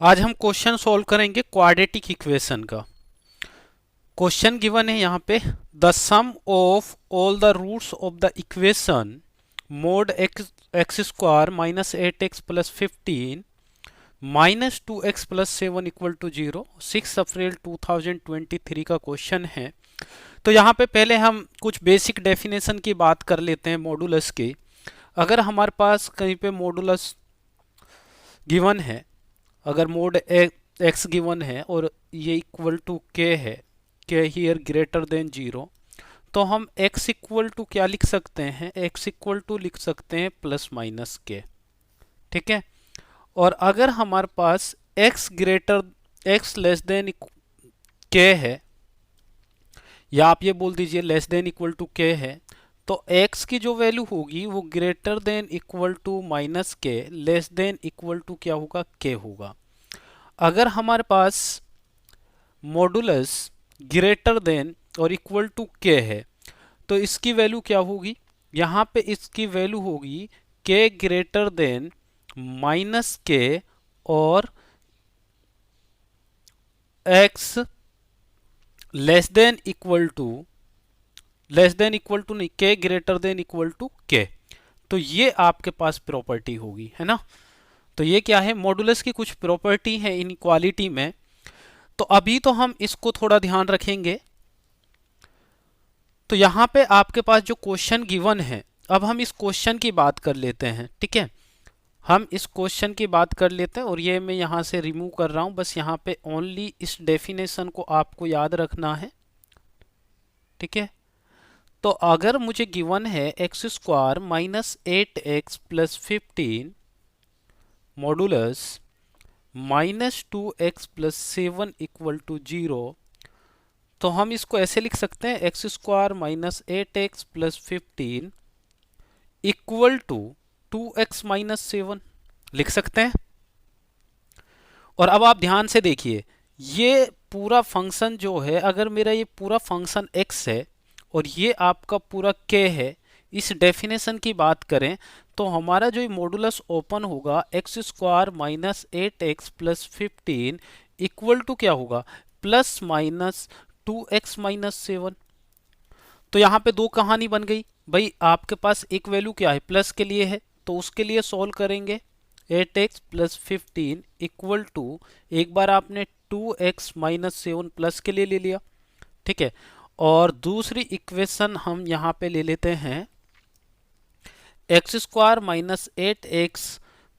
आज हम question solve करेंगे क्वाड्रेटिक इक्वेशन का। क्वेश्चन गिवन है यहाँ पे, the sum of all the roots of the equation mod x x square minus 8x plus 15 minus 2x plus 7 equal to 0, 6 April 2023 का question है। तो यहाँ पे पहले हम कुछ बेसिक डेफिनेशन की बात कर लेते हैं मॉडुलस की। अगर हमारे पास कहीं पे मॉडुलस गिवन है, अगर मोड एक्स गिवन है और ये इक्वल टू के है, के हियर ग्रेटर देन 0, तो हम x इक्वल टू क्या लिख सकते हैं, x इक्वल टू लिख सकते हैं प्लस माइनस के। ठीक है। और अगर हमारे पास x लेस देन के है, या आप ये बोल दीजिए less than equal to k है, तो x की जो वैल्यू होगी वो greater than equal to minus k, less than equal to क्या होगा, के होगा। अगर हमारे पास मॉडुलस ग्रेटर देन और इक्वल टू के है, तो इसकी वैल्यू क्या होगी, यहाँ पे इसकी वैल्यू होगी के ग्रेटर देन माइनस के और x less than equal to नहीं, k greater than equal to के। तो ये आपके पास प्रॉपर्टी होगी, है ना। तो ये क्या है, मॉडुलस की कुछ प्रॉपर्टी है इनइक्वालिटी में। तो अभी तो हम इसको थोड़ा ध्यान रखेंगे। तो यहां पे आपके पास जो क्वेश्चन गिवन है, अब हम इस क्वेश्चन की बात कर लेते हैं। ठीक है, हम इस क्वेश्चन की बात कर लेते हैं और ये मैं यहां से रिमूव कर रहा हूं। बस यहां पे ओनली इस डेफिनेशन को आपको याद रखना है। ठीक है। तो अगर मुझे गिवन है x square minus 8x plus 15 modulus minus 2x plus 7 equal to 0, तो हम इसको ऐसे लिख सकते हैं, x square minus 8x plus 15 equal to 2x minus 7 लिख सकते हैं। और अब आप ध्यान से देखिए, ये पूरा फंक्शन जो है, अगर मेरा ये पूरा फंक्शन x है और ये आपका पूरा k है, इस डेफिनेशन की बात करें तो हमारा जो ये मॉडुलस ओपन होगा, x square minus 8x plus 15 equal to क्या होगा, प्लस माइनस 2x माइनस 7। तो यहाँ पे दो कहानी बन गई भाई। आपके पास एक वैल्यू क्या है, प्लस के लिए है, तो उसके लिए सॉल्व करेंगे 8x प्लस 15 इक्वल टू, एक बार आपने 2x माइनस 7 प्लस के लिए ले लिया। ठीक है। और दूसरी इक्वेशन हम यहाँ पे ले लेते हैं, x square minus 8x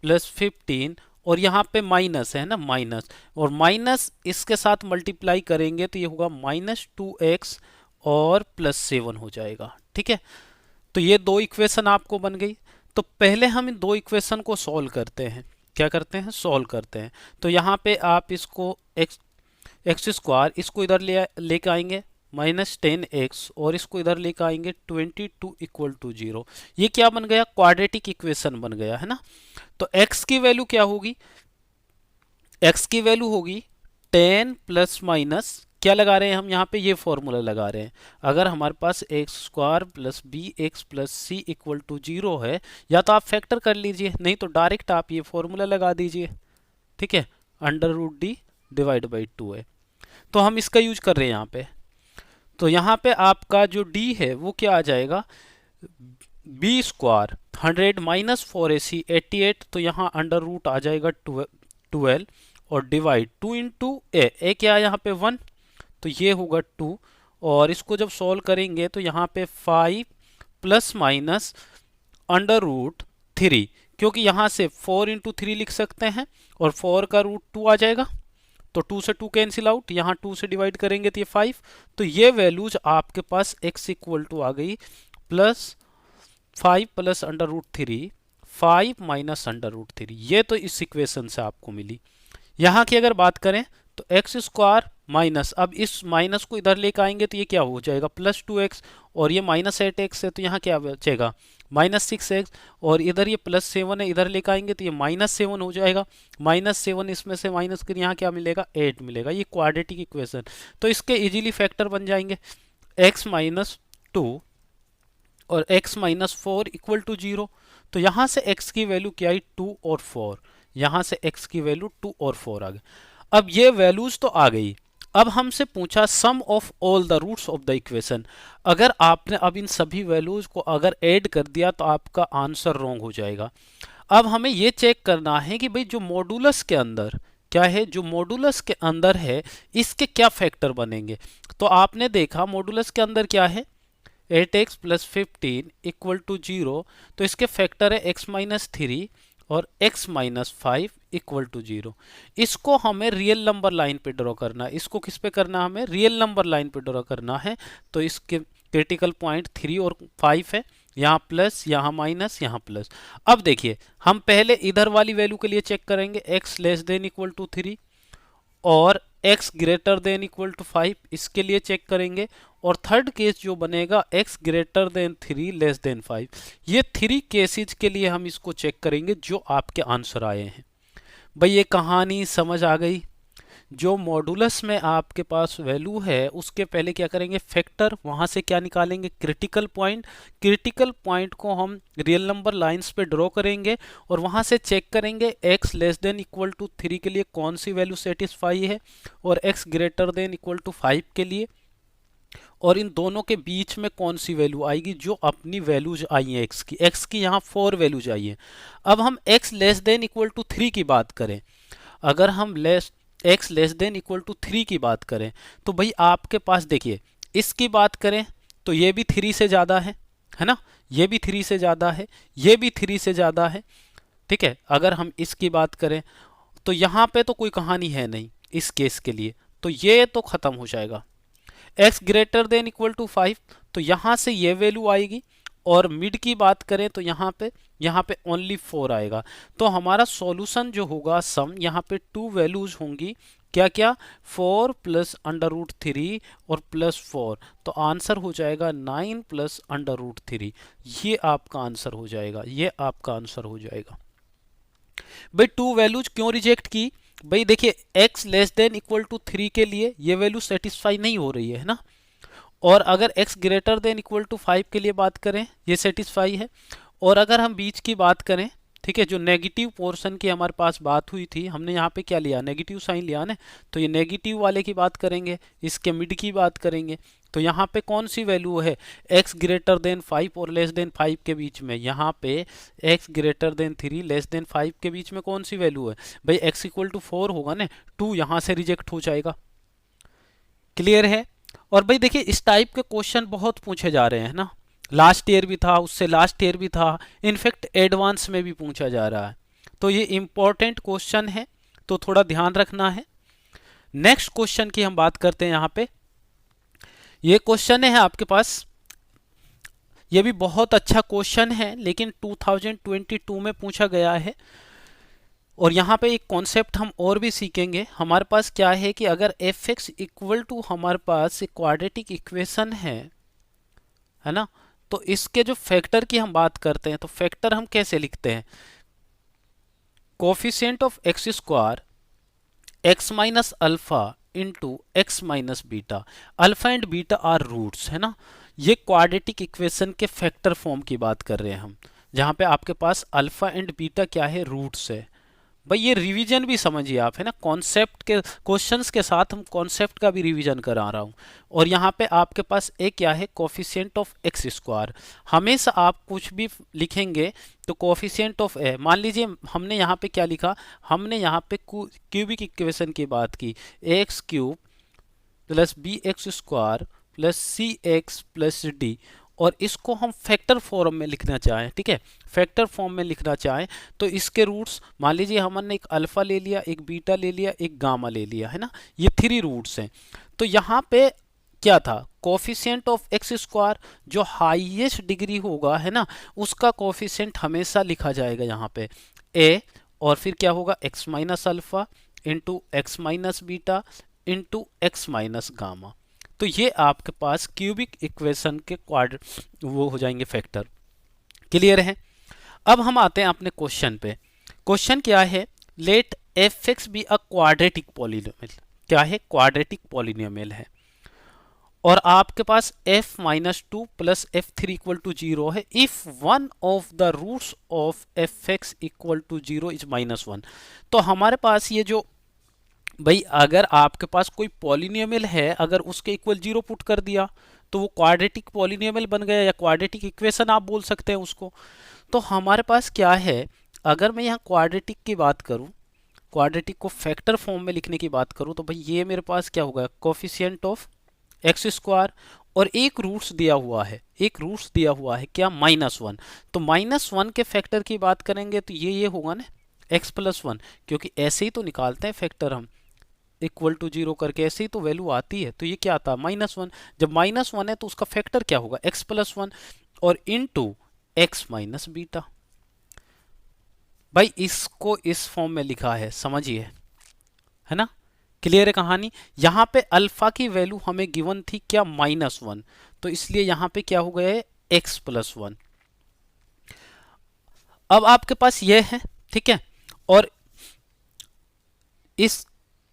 plus 15, और यहाँ पे माइनस है ना, माइनस, और माइनस इसके साथ मल्टीप्लाई करेंगे तो ये होगा माइनस 2x और प्लस 7 हो जाएगा। ठीक है। तो ये दो इक्वेशन आपको बन गई। तो पहले हम इन दो इक्वेशन को सॉल्व करते हैं। क्या करते हैं, सॉल्व करते हैं। तो यहाँ पे आप इसको एक्स स्क्वायर, इसको इधर लेके आएंगे माइनस 10x, और इसको इधर लेकर आएंगे 22 इक्वल टू 0। ये क्या बन गया, क्वाड्रेटिक इक्वेशन बन गया, है ना। तो x की वैल्यू क्या होगी, x की वैल्यू होगी 10 प्लस माइनस, क्या लगा रहे हैं हम यहाँ पे, ये फॉर्मूला लगा रहे हैं। अगर हमारे पास x square plus b x plus c equal to 0 है, या तो आप फैक्टर कर लीजिए, नहीं तो डायरेक्ट आप ये फॉर्मूला लगा दीजिए। ठीक है, under root D divide by 2 है। तो हम इसका यूज कर रहे हैं यहाँ पे। तो यहाँ पे आपका जो d है वो क्या आ जाएगा, बी स्क्वायर 100 माइनस 4ac 88, तो यहाँ अंडर रूट आ जाएगा 12 और डिवाइड 2 इंटू ए क्या है यहाँ पे 1, तो ये होगा 2। और इसको जब सॉल्व करेंगे तो यहाँ पे 5 प्लस माइनस अंडर रूट 3, क्योंकि यहाँ से 4 इंटू 3 लिख सकते हैं और 4 का रूट 2 आ जाएगा, तो 2 से 2 कैंसिल आउट, यहाँ 2 से डिवाइड करेंगे तो ये 5। तो ये वैल्यूज आपके पास x इक्वल टू आ गई plus 5 plus under root 3, 5 minus under root 3। ये तो इस इक्वेशन से आपको मिली। यहाँ की अगर बात करें तो एक्स स्क्वायर माइनस, अब इस माइनस को इधर लेकर आएंगे तो ये क्या हो जाएगा, प्लस 2x, और ये माइनस 8x है तो यहाँ क्या बचेगा, माइनस 6x, और इधर ये प्लस 7 है, इधर लेकर आएंगे तो ये माइनस 7 हो जाएगा। माइनस 7 इसमें से माइनस कर, यहाँ क्या मिलेगा, 8 मिलेगा। ये क्वाड्रेटिक इक्वेशन, तो इसके इजीली फैक्टर बन जाएंगे x माइनस 2 और x माइनस 4 इक्वल टू 0। तो यहाँ से x की वैल्यू क्या आई, 2 और 4, यहाँ से x की वैल्यू 2 और 4 आ गई। अब ये वैल्यूज तो आ गई। अब हमसे पूछा sum of all the roots of the equation. अगर आपने अब इन सभी वैल्यूज को अगर ऐड कर दिया तो आपका आंसर रॉन्ग हो जाएगा। अब हमें ये चेक करना है कि भाई जो मॉडुलस के अंदर क्या है, जो मॉडुलस के अंदर है इसके क्या फैक्टर बनेंगे। तो आपने देखा मॉडुलस के अंदर क्या है, 8x प्लस 15 इक्वल टू 0, तो इसके फैक्टर है x माइनस 3 और x माइनस 5 इक्वल टू 0। इसको हमें रियल नंबर लाइन पे ड्रॉ करना है। इसको किस पे करना है, हमें रियल नंबर लाइन पे ड्रॉ करना है। तो इसके क्रिटिकल पॉइंट 3 और 5 है, यहाँ प्लस यहाँ माइनस यहाँ प्लस। अब देखिए हम पहले इधर वाली वैल्यू के लिए चेक करेंगे, x less than equal to 3 और x greater than equal to 5, इसके लिए चेक करेंगे। और थर्ड केस जो बनेगा x greater then 3 less than 5। ये 3 केसेज के लिए हम इसको चेक करेंगे जो आपके आंसर आए हैं। भाई ये कहानी समझ आ गई। जो मॉडुलस में आपके पास वैल्यू है उसके पहले क्या करेंगे, फैक्टर, वहां से क्या निकालेंगे, क्रिटिकल पॉइंट। क्रिटिकल पॉइंट को हम रियल नंबर लाइंस पे ड्रॉ करेंगे और वहां से चेक करेंगे x less than equal to 3 के लिए कौन सी वैल्यू सेटिस्फाई है और x greater than equal to 5 के लिए, और इन दोनों के बीच में कौन सी वैल्यू आएगी जो अपनी वैल्यूज आई है x की यहाँ 4 वैल्यूज आई है। अब हम x less than equal to 3 की बात करें, अगर हम x less than equal to 3 की बात करें तो भाई आपके पास देखिए, इसकी बात करें तो ये भी 3 से ज़्यादा है ना, ये भी 3 से ज़्यादा है, ये भी 3 से ज़्यादा है, ठीक है। अगर हम इसकी बात करें तो यहाँ पे तो कोई कहानी है नहीं इस केस के लिए, तो ये तो ख़त्म हो जाएगा। x greater than equal to 5, तो यहाँ से ये वैल्यू आएगी। और मिड की बात करें तो यहाँ पे ओनली 4 आएगा। तो हमारा सॉल्यूशन जो होगा सम, यहाँ पे 2 वैल्यूज होंगी, क्या क्या, 4 प्लस अंडर रूट 3 और प्लस 4, तो आंसर हो जाएगा 9 प्लस अंडर रूट 3। ये आपका आंसर हो जाएगा, ये आपका आंसर हो जाएगा। भाई 2 वैल्यूज क्यों रिजेक्ट की, भाई देखिए x less than equal to 3 के लिए ये वैल्यू सेटिस्फाई नहीं हो रही है ना, और अगर x greater than equal to 5 के लिए बात करें ये सेटिस्फाई है। और अगर हम बीच की बात करें, ठीक है, जो नेगेटिव पोर्शन की हमारे पास बात हुई थी, हमने यहाँ पे क्या लिया, नेगेटिव साइन लिया ना, तो ये नेगेटिव वाले की बात करेंगे, इसके मिड की बात करेंगे। तो यहाँ पे कौन सी वैल्यू है, x ग्रेटर देन 5 और लेस देन 5 के बीच में, यहाँ पे x greater then 3 less than 5 के बीच में कौन सी वैल्यू है, भाई x इक्वल टू 4 होगा ना, 2 यहाँ से रिजेक्ट हो जाएगा। क्लियर है। और भाई देखिए इस टाइप के क्वेश्चन बहुत पूछे जा रहे हैं ना, लास्ट ईयर भी था, उससे लास्ट ईयर भी था, इनफैक्ट एडवांस में भी पूछा जा रहा है। तो ये इंपॉर्टेंट क्वेश्चन है, तो थोड़ा ध्यान रखना है। नेक्स्ट क्वेश्चन की हम बात करते हैं। यहाँ पे ये क्वेश्चन है आपके पास, ये भी बहुत अच्छा क्वेश्चन है लेकिन 2022 में पूछा गया है। और यहाँ पे एक कॉन्सेप्ट हम और भी सीखेंगे। हमारे पास क्या है कि अगर एफ एक्स इक्वल टू हमारे पास एक क्वाड्रेटिक इक्वेशन है ना, तो इसके जो फैक्टर की हम बात करते हैं तो फैक्टर हम कैसे लिखते हैं, coefficient of x square x minus alpha into x minus beta. Alpha and beta are roots, है ना। ये क्वाड्रेटिक इक्वेशन के फैक्टर फॉर्म की बात कर रहे हैं हम, जहां पे आपके पास अल्फा एंड बीटा क्या है, रूट्स है। भाई ये रिवीजन भी समझिए आप, है ना, कॉन्सेप्ट के क्वेश्चंस के साथ हम कॉन्सेप्ट का भी रिवीजन करा रहा हूँ। और यहाँ पे आपके पास एक क्या है, कोफिशिएंट ऑफ एक्स स्क्वायर। हमेशा आप कुछ भी लिखेंगे तो कोफिशिएंट ऑफ ए, मान लीजिए हमने यहाँ पे क्या लिखा, हमने यहाँ पे क्यूबिक इक्वेशन की बात की, x cube plus b x square plus c x plus d, और इसको हम फैक्टर फॉर्म में लिखना चाहें, ठीक है, फैक्टर फॉर्म में लिखना चाहें तो इसके रूट्स, मान लीजिए हमने एक अल्फा ले लिया, एक बीटा ले लिया, एक गामा ले लिया, है ना, ये 3 रूट्स हैं। तो यहाँ पे क्या था, कोफिशिएंट ऑफ एक्स स्क्वायर, जो हाईएस्ट डिग्री होगा, है ना, उसका कोफिशिएंट हमेशा लिखा जाएगा यहाँ पे ए, और फिर क्या होगा, x minus alpha into x minus beta into x minus gamma. तो ये आपके पास क्यूबिक इक्वेशन के वो हो जाएंगे फैक्टर। क्लियर है। अब हम आते हैं अपने क्वेश्चन पे। क्वेश्चन क्या है, let f x be a quadratic polynomial. क्या है, क्वाड्रेटिक पॉलिनोमियल है। और आपके पास f minus two plus f three equal to zero है if one of the roots of f x equal to zero is minus one. तो हमारे पास ये जो भाई अगर आपके पास कोई पॉलिनोमियल है, अगर उसके इक्वल जीरो पुट कर दिया तो वो क्वाड्रेटिक पॉलिनोमियल बन गया या क्वाड्रेटिक इक्वेशन आप बोल सकते हैं उसको। तो हमारे पास क्या है, अगर मैं यहाँ क्वाड्रेटिक की बात करूँ, क्वाड्रेटिक को फैक्टर फॉर्म में लिखने की बात करूँ, तो भाई ये मेरे पास क्या होगा, कोफिशिएंट ऑफ एक्स स्क्वायर और एक रूट्स दिया हुआ है, एक रूट्स दिया हुआ है क्या, माइनस वन। तो माइनस वन के फैक्टर की बात करेंगे तो ये होगा ना एक्स प्लस वन, क्योंकि ऐसे ही तो निकालते हैं फैक्टर हम, इक्वल टू जीरो करके ऐसे ही तो वैल्यू आती है। तो ये क्या आता है, माइनस वन। जब माइनस वन है तो उसका फैक्टर क्या होगा, एक्स प्लस वन और इन टू एक्स माइनस बीटा। भाई इसको इस फॉर्म में लिखा है, समझिए, है ना, क्लियर है कहानी। यहां पे अल्फा की वैल्यू हमें गिवन थी क्या, माइनस वन, तो इसलिए यहां पे क्या हो गया है, एक्स प्लस वन। अब आपके पास ये है, ठीक है, और इस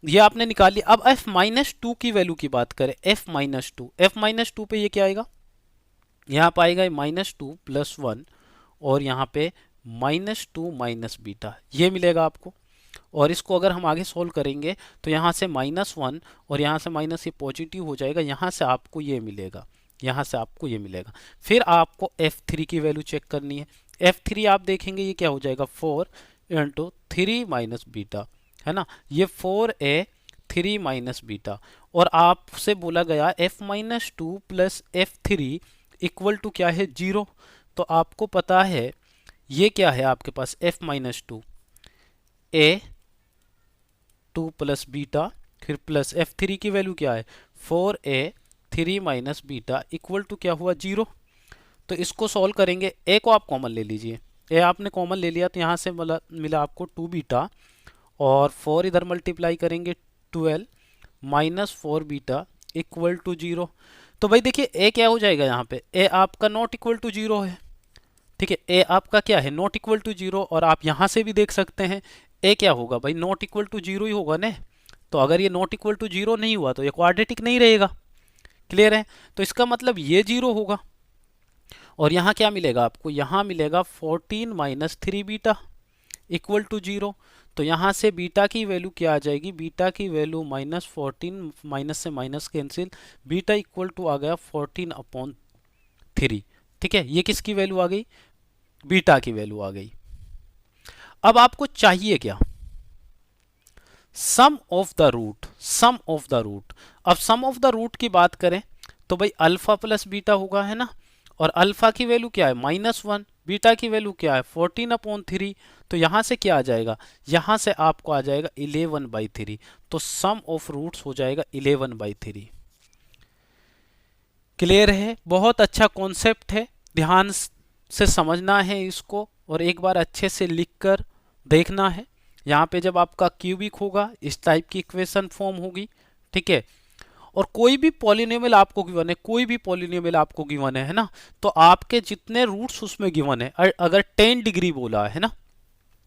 ये आपने निकाल लिया। अब एफ माइनस टू की वैल्यू की बात करें, F minus to, F minus to पे ये क्या आएगा, यहाँ पे आएगा माइनस टू प्लस वन और यहाँ पे माइनस टू माइनस बीटा, ये मिलेगा आपको। और इसको अगर हम आगे सोल्व करेंगे तो यहाँ से माइनस वन और यहाँ से माइनस ये पॉजिटिव हो जाएगा, यहाँ से आपको ये मिलेगा, यहाँ से आपको ये मिलेगा। फिर आपको एफ थ्री की वैल्यू चेक करनी है। एफ थ्री आप देखेंगे ये क्या हो जाएगा, four into three minus beta, है ना, ये four a three minus beta. और आपसे बोला गया f minus two plus f three equal to क्या है, जीरो। तो आपको पता है ये क्या है आपके पास, f minus two a two plus beta, फिर प्लस एफ थ्री की वैल्यू क्या है, four a three minus beta equal to क्या हुआ, जीरो। तो इसको सॉल्व करेंगे, ए को आप कॉमन ले लीजिए, ए आपने कॉमन ले लिया तो यहाँ से मिला आपको टू बीटा और फोर इधर मल्टीप्लाई करेंगे, twelve minus four beta equal to zero. तो भाई देखिए ए क्या हो जाएगा, यहाँ पे ए आपका नॉट इक्वल टू जीरो है, ठीक है, ए आपका क्या है, नॉट इक्वल टू जीरो। और आप यहाँ से भी देख सकते हैं ए क्या होगा भाई, नॉट इक्वल टू जीरो ही होगा ना। तो अगर ये नॉट इक्वल टू जीरो नहीं हुआ तो ये क्वाड्रेटिक नहीं रहेगा, क्लियर है। तो इसका मतलब ये जीरो होगा। और यहाँ क्या मिलेगा आपको, यहाँ मिलेगा fourteen minus three beta equal to zero. तो यहाँ से बीटा की वैल्यू क्या आ जाएगी, बीटा की वैल्यू माइनस फोर्टीन, माइनस से minus cancel, beta equal to आ गया फोर्टीन अपॉन थ्री, ठीक है। ये किसकी वैल्यू आ गई, बीटा की वैल्यू आ गई। अब आपको चाहिए क्या, sum of the root, sum of the root. अब सम ऑफ द रूट की बात करें तो भाई अल्फा प्लस बीटा होगा, है ना, और अल्फा की वैल्यू क्या है, माइनस वन, बीटा की वैल्यू क्या है, फोर्टीन अपॉन थ्री। तो यहां से क्या आ जाएगा, यहां से आपको आ जाएगा इलेवन बाई थ्री। तो सम ऑफ रूट्स हो जाएगा इलेवन बाई थ्री। क्लियर है, बहुत अच्छा कॉन्सेप्ट है, ध्यान से समझना है इसको और एक बार अच्छे से लिखकर देखना है। यहाँ पे जब आपका क्यूबिक होगा इस टाइप की इक्वेशन फॉर्म होगी, ठीक है। और कोई भी पॉलिनोमियल आपको गिवन है, कोई भी पॉलिनोमियल आपको गिवन है ना, तो आपके जितने रूट्स उसमें गिवन है, अगर 10 डिग्री बोला है ना,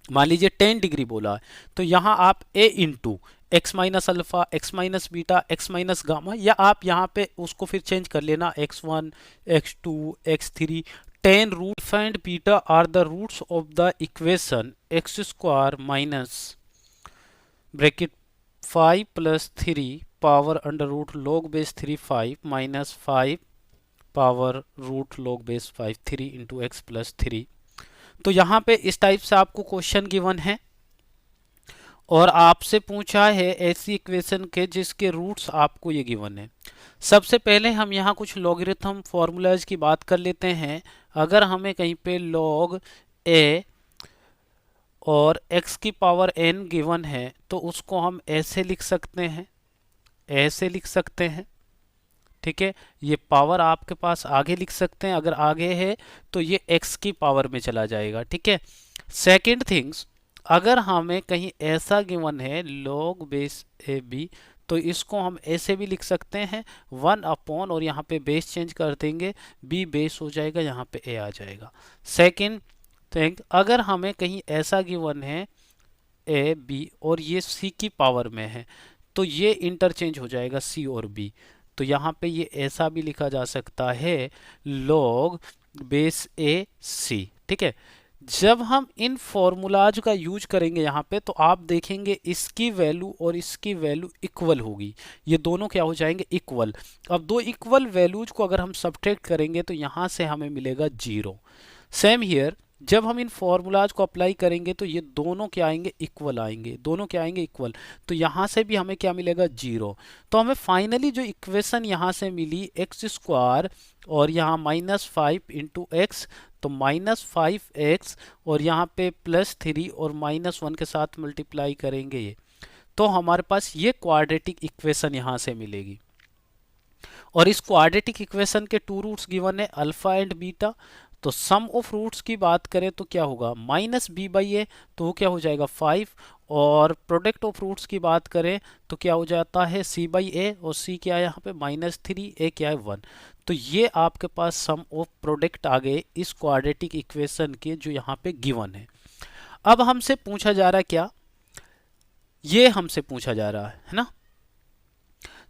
मान लीजिए 10 डिग्री बोला है, तो यहाँ आप A into x minus alpha, x minus beta, x minus gamma, या आप यहाँ पे उसको फिर चेंज कर लेना x one, x two, x three, 10 root and beta are the roots of the equation x square minus bracket 5 plus three power under root log base three 5 minus 5 power root log base 5 3 into x plus three. तो यहाँ पे इस type से आपको question given है और आपसे पूछा है ऐसी इक्वेशन के जिसके रूट्स आपको ये गिवन है। सबसे पहले हम यहाँ कुछ लॉगरिथम फॉर्मूलाज की बात कर लेते हैं। अगर हमें कहीं पे लॉग ए और x की पावर n गिवन है तो उसको हम ऐसे लिख सकते हैं, ऐसे लिख सकते हैं, ठीक है। ये पावर आपके पास आगे लिख सकते हैं, अगर आगे है तो ये x की पावर में चला जाएगा, ठीक है। सेकेंड थिंग्स, अगर हमें कहीं ऐसा गिवन है log बेस ए बी तो इसको हम ऐसे भी लिख सकते हैं, वन अपॉन और यहाँ पे बेस चेंज कर देंगे, b बेस हो जाएगा, यहाँ पे a आ जाएगा। सेकेंड थिंग, अगर हमें कहीं ऐसा गिवन है ए बी और ये c की पावर में है तो ये इंटरचेंज हो जाएगा c और b। तो यहाँ पे ये ऐसा भी लिखा जा सकता है log बेस ए सी। ठीक है, जब हम इन फॉर्मूलाज का यूज करेंगे यहाँ पे तो आप देखेंगे इसकी वैल्यू और इसकी वैल्यू इक्वल होगी, ये दोनों क्या हो जाएंगे, इक्वल। अब दो इक्वल वैल्यूज को अगर हम सब्ट्रैक्ट करेंगे तो यहाँ से हमें मिलेगा जीरो। सेम हियर, जब हम इन फॉर्मूलाज को अप्लाई करेंगे तो ये दोनों क्या आएंगे, इक्वल आएंगे, दोनों क्या आएंगे, इक्वल। तो यहाँ से भी हमें क्या मिलेगा, जीरो। तो हमें फाइनली जो इक्वेशन यहाँ से मिली एक्स स्क्वायर और यहाँ -5 × x, तो -5x और यहाँ पे +3 और -1 के साथ मल्टीप्लाई करेंगे ये, तो हमारे पास ये क्वाड्रेटिक इक्वेशन यहाँ से मिलेगी। और इस क्वाड्रेटिक इक्वेशन के टू रूट्स गिवन है अल्फा एंड बीटा। तो सम ऑफ रूट्स की बात करें तो क्या होगा, -b/a, तो वो क्या हो जाएगा 5। और प्रोडक्ट ऑफ रूट्स की बात करें तो क्या हो जाता है c/a, और c क्या है यहाँ पे -3, a क्या है 1। तो ये आपके पास सम ऑफ प्रोडक्ट आ गए इस क्वाड्रेटिक इक्वेशन के जो यहाँ पे गिवन है। अब हमसे पूछा जा रहा है क्या, ये हमसे पूछा जा रहा है ना।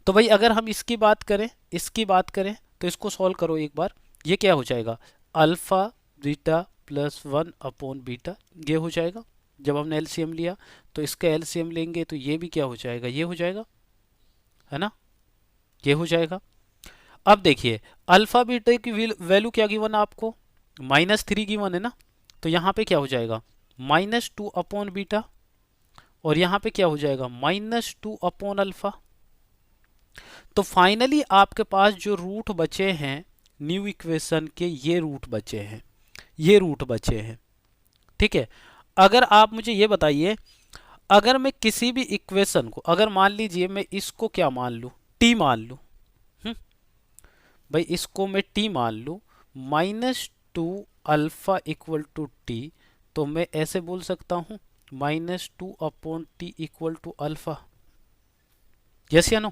तो भाई अगर हम इसकी बात करें, इसकी बात करें तो इसको सॉल्व करो एक बार। ये क्या हो जाएगा, अल्फा बीटा +1/बीटा, ये हो जाएगा। जब हमने एलसीएम लिया तो इसका एलसीएम लेंगे तो ये भी क्या हो जाएगा, ये हो जाएगा, है ना, ये हो जाएगा। अब देखिए अल्फा बीटा की वैल्यू क्या गिवन है आपको, -3 गिवन है ना। तो यहाँ पे क्या हो जाएगा, -2/बीटा, और यहाँ पे क्या हो जाएगा, -2/अल्फा। तो फाइनली आपके पास जो रूट बचे हैं न्यू इक्वेशन के, ये रूट बचे हैं, ये रूट बचे हैं। ठीक है, अगर आप मुझे ये बताइए, अगर मैं किसी भी इक्वेशन को, अगर मान लीजिए मैं इसको क्या मान लूँ, टी मान लूँ, भाई इसको मैं टी मान लूँ, -2α = t, तो मैं ऐसे बोल सकता हूँ -2/t = अल्फा। यस या नो।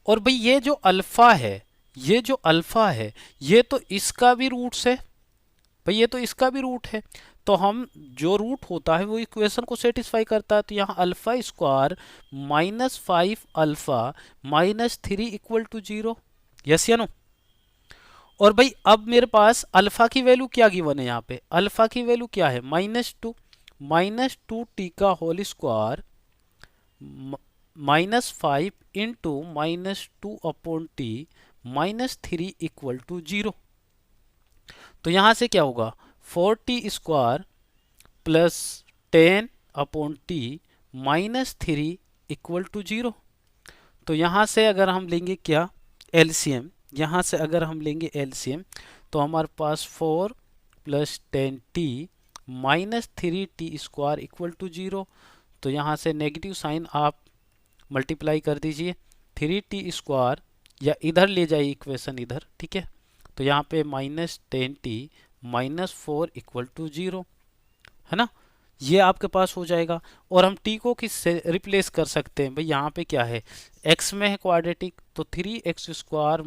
और भाई ये जो अल्फा है, ये जो अल्फा है, ये तो इसका भी रूट्स है भाई, ये तो इसका भी रूट है। तो हम जो रूट होता है वो इक्वेशन को सेटिस्फाई करता है। तो यहाँ अल्फा स्क्वायर -5α -3 = 0। यस या नो। और भाई अब मेरे पास अल्फा की वैल्यू क्या गिवन है, यहाँ पे अल्फा की वैल्यू क्या है, -2, -2t का होल स्क्वायर -5 × -2/t -3 = 0। तो यहाँ से क्या होगा, 4t² + 10/t -3 = 0। तो यहाँ से अगर हम लेंगे क्या, एलसीएम, यहाँ से अगर हम लेंगे एलसीएम तो हमारे पास 4 + 10t -3t² = 0। तो यहाँ से नेगेटिव साइन आप मल्टीप्लाई कर दीजिए, 3t² या इधर ले जाइए इक्वेशन इधर, ठीक है। तो यहाँ पे -10t -4 = 0, है ना, ये आपके पास हो जाएगा। और हम t को किससे रिप्लेस कर सकते हैं, भाई यहाँ पे क्या है, x में है क्वाड्रेटिक, तो 3x² -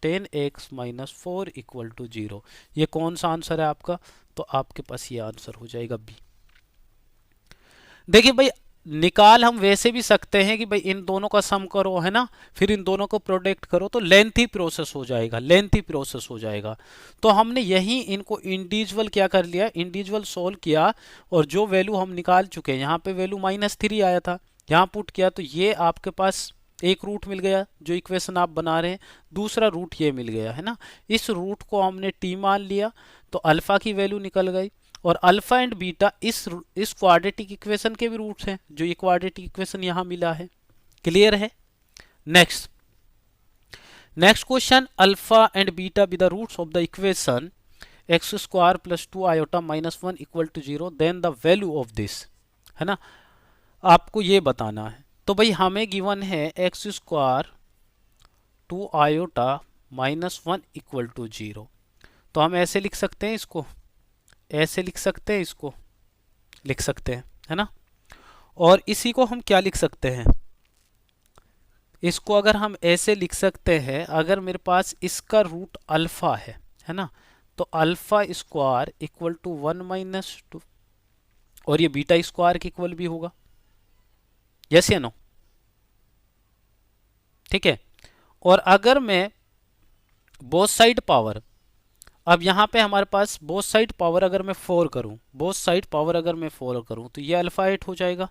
10x - 4 = 0। ये कौन सा आंसर है आपका, तो आपके पास ये आंसर हो जाएगा बी। देखिए भाई निकाल हम वैसे भी सकते हैं कि भाई इन दोनों का सम करो, है ना, फिर इन दोनों को प्रोडक्ट करो, तो लेंथी प्रोसेस हो जाएगा, लेंथी प्रोसेस हो जाएगा। तो हमने यही इनको इंडिविजुअल क्या कर लिया, इंडिविजुअल सोल्व किया, और जो वैल्यू हम निकाल चुके हैं, यहाँ पे वैल्यू -3 आया था, यहाँ पुट किया, तो ये आपके पास एक रूट मिल गया जो इक्वेशन आप बना रहे हैं, दूसरा रूट ये मिल गया, है ना। इस रूट को हमने टी मान लिया तो अल्फा की वैल्यू निकल गई। और अल्फा एंड बीटा इस क्वाड्रेटिक इक्वेशन के भी रूट्स हैं, जो ये क्वाड्रेटिक इक्वेशन यहाँ मिला है। क्लियर है। Next question, alpha and beta with the roots of the equation x² + 2i -1 = 0, then the value of this, है ना, आपको ये बताना है। तो भाई हमें गिवन है x² 2i -1 = 0, तो हम ऐसे लिख सकते हैं इसको, ऐसे लिख सकते हैं, इसको लिख सकते हैं, है ना। और इसी को हम क्या लिख सकते हैं, इसको अगर हम ऐसे लिख सकते हैं, अगर मेरे पास इसका रूट अल्फा है ना, तो अल्फा स्क्वायर = 1 - 2, और ये बीटा स्क्वायर के इक्वल भी होगा। यस या नो, ठीक है। और अगर मैं बोथ साइड पावर, अब यहाँ पे हमारे पास बोथ साइड पावर अगर मैं 4 करूँ, बोथ साइड पावर अगर मैं 4 करूँ तो ये अल्फ़ा 8 हो जाएगा,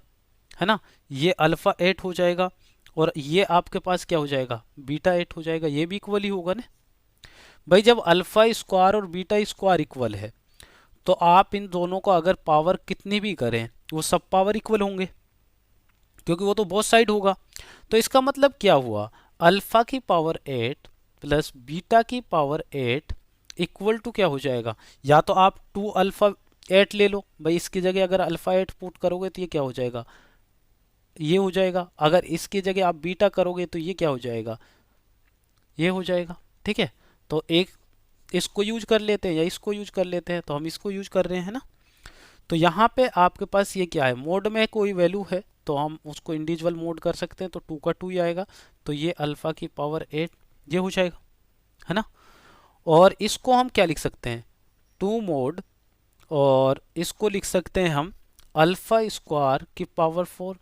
है ना, ये अल्फ़ा 8 हो जाएगा, और ये आपके पास क्या हो जाएगा, बीटा 8 हो जाएगा, ये भी इक्वल ही होगा ना भाई। जब अल्फ़ा स्क्वायर और बीटा स्क्वायर इक्वल है तो आप इन दोनों को अगर पावर कितनी भी करें वो सब पावर इक्वल होंगे, क्योंकि वो तो बोथ साइड होगा। तो इसका मतलब क्या हुआ, अल्फा की पावर 8 प्लस बीटा की पावर 8 इक्वल टू क्या हो जाएगा, या तो आप 2 अल्फा 8 ले लो भाई, इसकी जगह अगर अल्फा 8 पुट करोगे तो ये क्या हो जाएगा, ये हो जाएगा। अगर इसकी जगह आप बीटा करोगे तो ये क्या हो जाएगा, ये हो जाएगा। ठीक है, तो एक इसको यूज कर लेते हैं या इसको यूज कर लेते हैं, तो हम इसको यूज कर रहे हैं ना। तो यहाँ पे आपके पास ये क्या है, मोड में कोई वैल्यू है तो हम उसको इंडिविजुअल मोड कर सकते हैं, तो 2 का 2 ही आएगा, तो ये अल्फा की पावर 8 ये हो जाएगा, है ना। और इसको हम क्या लिख सकते हैं, 2 मोड, और इसको लिख सकते हैं हम अल्फा स्क्वायर की पावर 4।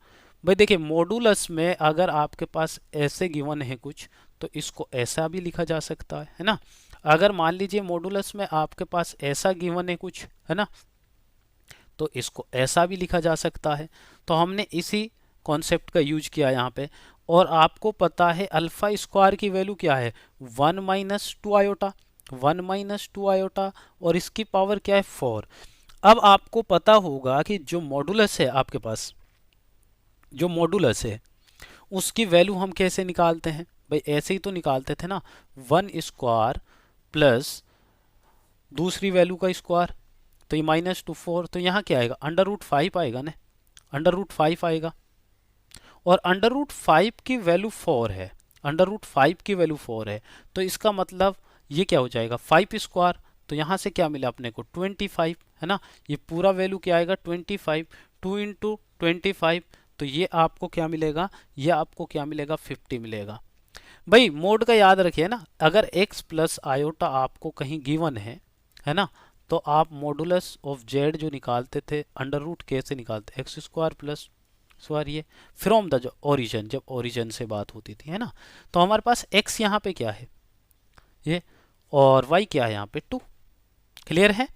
भाई देखिए मॉडुलस में अगर आपके पास ऐसे गिवन है कुछ तो इसको ऐसा भी लिखा जा सकता है ना। अगर मान लीजिए मॉडुलस में आपके पास ऐसा गिवन है कुछ, है ना, तो इसको ऐसा भी लिखा जा सकता है। तो हमने इसी कॉन्सेप्ट का यूज किया यहाँ पे। और आपको पता है अल्फा स्क्वायर की वैल्यू क्या है, 1 माइनस 2 आयोटा, 1 माइनस 2 आयोटा, और इसकी पावर क्या है 4। अब आपको पता होगा कि जो मॉडुलस है आपके पास, जो मॉडुलस है उसकी वैल्यू हम कैसे निकालते हैं भाई, ऐसे ही तो निकालते थे ना, 1 स्क्वायर प्लस दूसरी वैल्यू का स्क्वायर, तो ये -2 4, तो यहाँ क्या आएगा, √5 आएगा ना, √5 आएगा। और √5 की वैल्यू 4 है, √5 की वैल्यू 4 है, तो इसका मतलब ये क्या हो जाएगा 5 स्क्वायर, तो यहाँ से क्या मिला अपने को 25, है ना। ये पूरा वैल्यू क्या आएगा 25, 2 इंटू 25, तो ये आपको क्या मिलेगा, ये आपको क्या मिलेगा 50 मिलेगा। भाई मोड का याद रखिए ना, अगर x प्लस आयोटा आपको कहीं गिवन है ना, तो आप मॉडुलस ऑफ जेड जो निकालते थे √k से निकालते, एक्स स्क्वायर प्लस स्क्वायर, ये फ्रॉम द जो ओरिजिन, जब ओरिजिन से बात होती थी, है ना। तो हमारे पास x यहाँ पे क्या है ये, और y क्या है यहाँ पे 2। क्लियर है।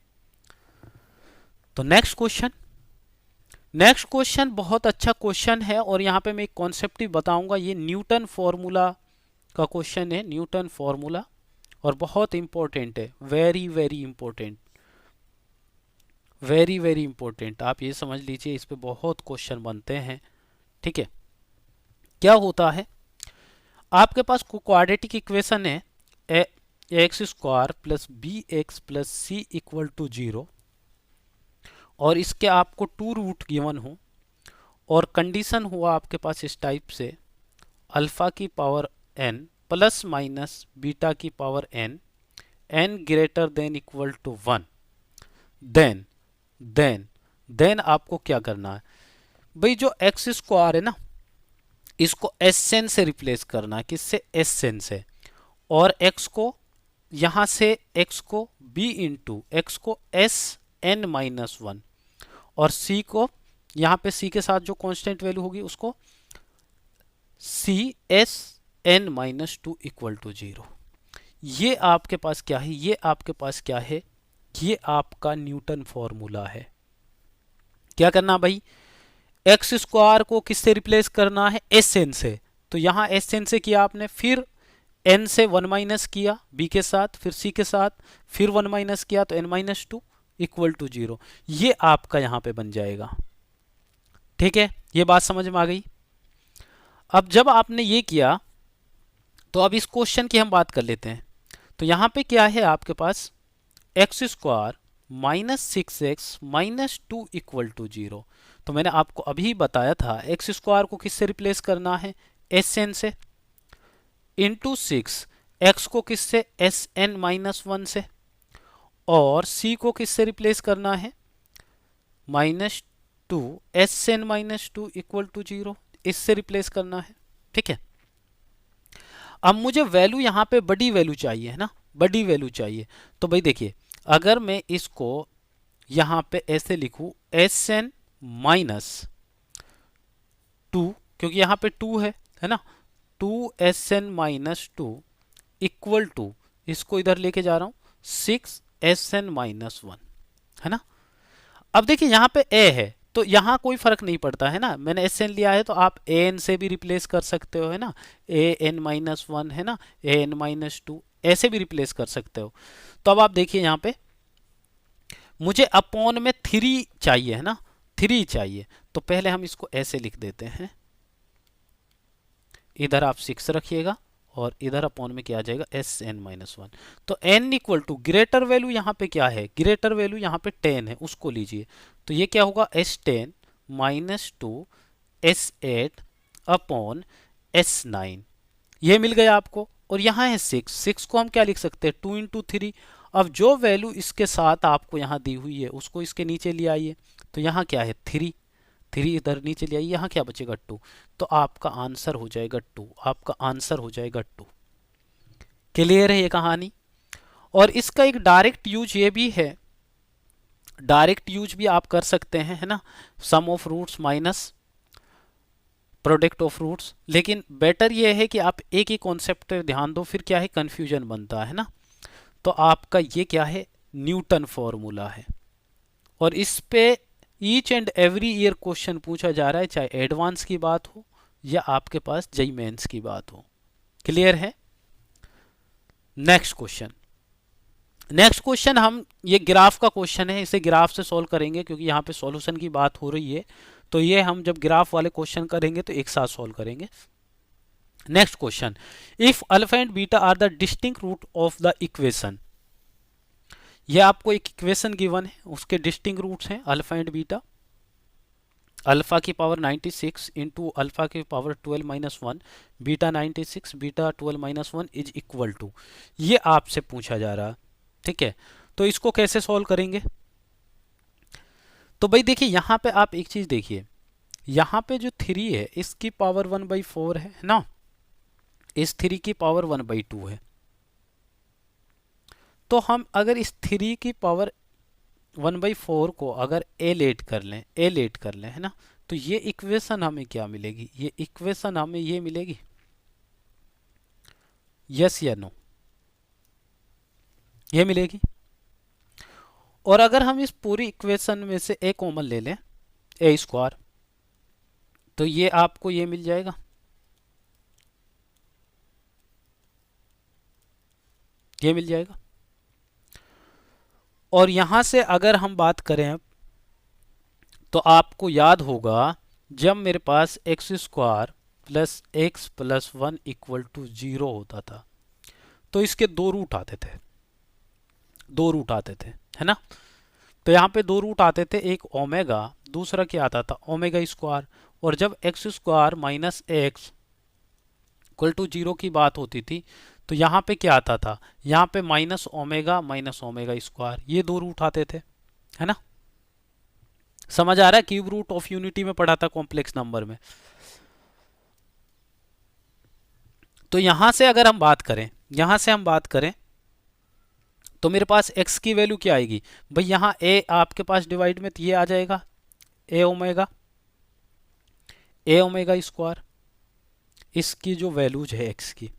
तो नेक्स्ट क्वेश्चन, नेक्स्ट क्वेश्चन बहुत अच्छा क्वेश्चन है, और यहाँ पे मैं एक कॉन्सेप्ट ही बताऊंगा, ये न्यूटन फॉर्मूला का क्वेश्चन है, न्यूटन फॉर्मूला, और बहुत इंपॉर्टेंट है, very very important, very very important. आप ये समझ लीजिए इस पे बहुत क्वेश्चन बनते हैं। ठीक है, क्या होता है, आपके पास क्वाड्रेटिक इक्वेशन है x square plus b x plus c equal to 0, और इसके आपको 2 रूट गिवन हो, और कंडीशन हुआ आपके पास इस टाइप से, अल्फा की power n plus minus beta की power n, n greater than equal to 1, then then आपको क्या करना है भाई, जो एक्स स्क्वायर है ना इसको एस से रिप्लेस करना है, किससे, एस से, और x को यहां से x को b इंटू एक्स को Sn-1, और c को यहां पे c के साथ जो कांस्टेंट वैल्यू होगी उसको Csn-2 इक्वल टू 0। ये आपके पास क्या है, ये आपके पास क्या है, ये आपका न्यूटन फॉर्मूला है। क्या करना भाई, एक्स स्क्वायर को किससे रिप्लेस करना है, Sn से, तो यहां Sn से किया आपने, फिर n से 1 माइनस किया b के साथ, फिर c के साथ, फिर 1 माइनस किया तो n-2 इक्वल टू 0, ये आपका यहां पे बन जाएगा। ठीक है, ये बात समझ में आ गई। अब जब आपने ये किया तो अब इस क्वेश्चन की हम बात कर लेते हैं। तो यहां पे क्या है आपके पास, x square -6x -2 equal to 0, तो मैंने आपको अभी बताया था एक्स स्क्वायर को किससे रिप्लेस करना है, Sn से, इंटू 6, एक्स को किससे, Sn-1 से, और c को किससे रिप्लेस करना है, -2 Sn-2 इक्वल टू 0, इससे रिप्लेस करना है। ठीक है, अब मुझे वैल्यू यहां पे बड़ी वैल्यू चाहिए, है ना, बड़ी वैल्यू चाहिए। तो भाई देखिए अगर मैं इसको यहां पे ऐसे लिखूं Sn-2, क्योंकि यहां पे 2 है ना, 2SN-2 इक्वल टू, इसको इधर लेके जा रहा हूं, 6SN-1, है ना। अब देखिए यहाँ पे ए है तो यहाँ कोई फर्क नहीं पड़ता है ना, मैंने एस एन लिया है तो आप ए एन से भी रिप्लेस कर सकते हो, है ना, an-1 है ना, an-2 ऐसे भी रिप्लेस कर सकते हो। तो अब आप देखिए यहाँ पे मुझे अपॉन में 3 चाहिए, है ना, 3 चाहिए, तो पहले हम इसको ऐसे लिख देते हैं, इधर आप 6 रखिएगा और इधर अपॉन में क्या आ जाएगा, Sn-1। तो n equal to greater value यहाँ पे क्या है, ग्रेटर वैल्यू यहाँ पे 10 है, उसको लीजिए, तो ये क्या होगा, S10-2 S8 अपॉन S9, ये मिल गया आपको। और यहाँ है 6 को हम क्या लिख सकते हैं, 2 इंटू 3। अब जो वैल्यू इसके साथ आपको यहाँ दी हुई है उसको इसके नीचे ले आइए, तो यहाँ क्या है 3 इधर नीचे ले आइए, यहाँ क्या बचेगा 2, तो आपका आंसर हो जाएगा 2, आपका आंसर हो जाएगा 2। क्लियर है ये कहानी। और इसका एक डायरेक्ट यूज ये भी है, डायरेक्ट यूज भी आप कर सकते हैं, है ना, sum of roots minus product of roots, लेकिन बेटर ये है कि आप एक ही कॉन्सेप्ट पर ध्यान दो, फिर क्या है कंफ्यूजन बनता है ना। तो आपका ये क्या है, न्यूटन फॉर्मूला है, और इस पे each and every year question पूछा जा रहा है, चाहे एडवांस की बात हो या आपके पास जेईई मेंस की बात हो। क्लियर है। नेक्स्ट क्वेश्चन, नेक्स्ट क्वेश्चन हम, ये ग्राफ का क्वेश्चन है, इसे ग्राफ से सॉल्व करेंगे क्योंकि यहाँ पे सॉल्यूशन की बात हो रही है, तो ये हम जब ग्राफ वाले क्वेश्चन करेंगे तो एक साथ सॉल्व करेंगे। Next question, if alpha and beta are the distinct root of the equation, ये आपको एक इक्वेशन गिवन है, उसके डिस्टिंक्ट रूट्स हैं अल्फा एंड बीटा, अल्फा की पावर 96 इंटू अल्फा की power 12-1, beta 96 beta 12-1 is equal to, ये आपसे पूछा जा रहा है, ठीक है। तो इसको कैसे सॉल्व करेंगे, तो भाई देखिए यहाँ पे आप एक चीज देखिए, यहाँ पे जो 3 है इसकी पावर 1/4 है ना, इस 3 की पावर 1/2 है, तो हम अगर इस 3 की पावर 1/4 को अगर ए लेट कर लें, है ना, तो ये इक्वेशन हमें क्या मिलेगी, ये इक्वेशन हमें ये मिलेगी, यस या नो, ये मिलेगी। और अगर हम इस पूरी इक्वेशन में से ए कॉमन ले लें, ए स्क्वायर, तो ये आपको ये मिल जाएगा, ये मिल जाएगा। और यहां से अगर हम बात करें तो आपको याद होगा जब मेरे पास x square plus x plus 1 equal to 0 होता था तो इसके 2 रूट आते थे, 2 रूट आते थे, है ना। तो यहाँ पे 2 रूट आते थे, एक ओमेगा, दूसरा क्या आता था ओमेगा स्क्वायर। और जब x square minus x equal to 0 की बात होती थी तो यहाँ पे क्या आता था, यहाँ पे माइनस ओमेगा स्क्वायर, ये 2 रूट आते थे, है ना। समझ आ रहा है, क्यूब रूट ऑफ यूनिटी में पढ़ा था कॉम्प्लेक्स नंबर में। तो यहां से अगर हम बात करें, यहां से हम बात करें तो मेरे पास x की वैल्यू क्या आएगी भाई, यहां a आपके पास डिवाइड में तो ये आ जाएगा ए ओमेगा स्क्वायर, इसकी जो वैल्यूज है x की।